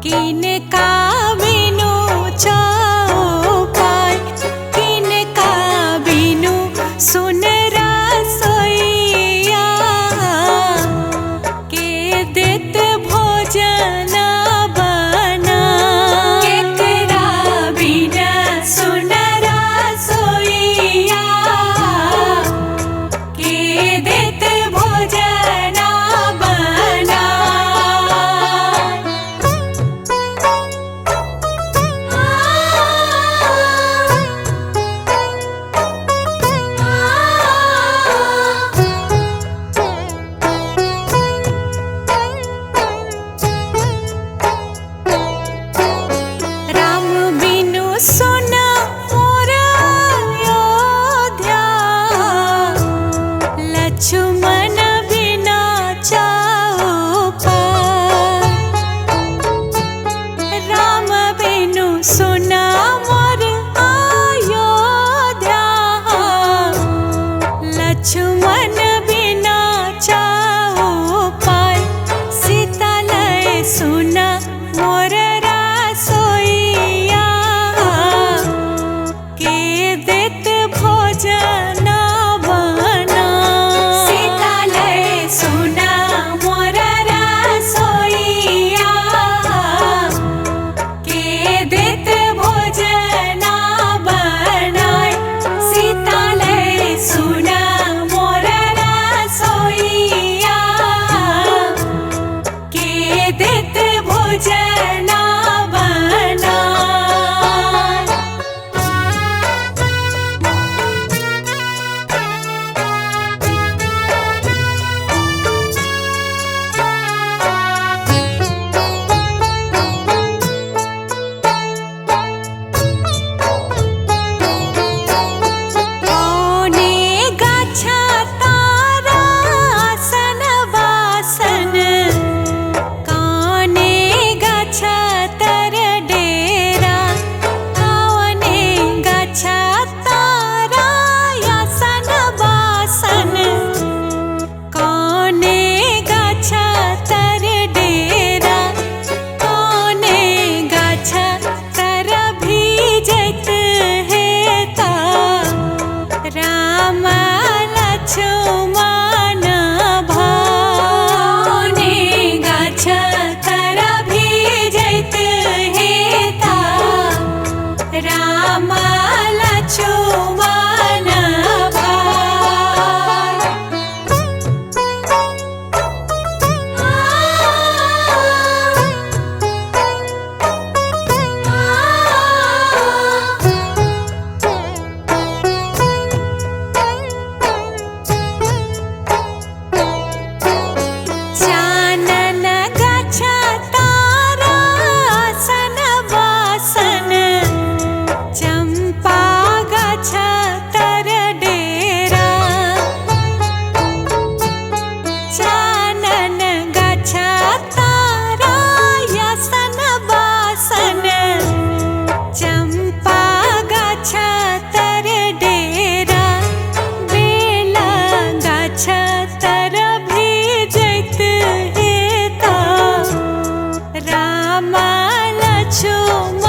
किनका बिनु चौपाई, किनका बिनु सुन रसोइया, के देत भोजन बना। केकरा बिना सुन रसोइया, के देत भोजन बना। राम बिनु सुन मोर अयोध्या, लक्ष्मण बिना चौपाई। राम बिनु सुन मोर अयोध्या, लक्ष्मण बिना चौपाई। सीता लय सुन मोर रसोइया, के देत भोजन बना। सीता लय सुन मोर रसोइया, के देत भोजन बनाय। सीता लय सुन मोर रसोइया, के देत भोजन बनाय। कोने गाछा तारा आसन बासन, काने गाछा तर डेरा। काने गाछा तारा आसन बासन, काने गाछा तर डेरा। काने गाछा तर भीजत हेता, राम लक्ष्मण भाने। गाछा तर भीजत हेता, राम लक्ष्मण भाय। चानन गाछा तारा आसन बासन, चंपा गाछा तर डेरा। चानन गाछा तारा आसन बासन, चंपा गाछा तर डेरा। बेला गाछा तर भीजत हेता, राम लक्ष्मण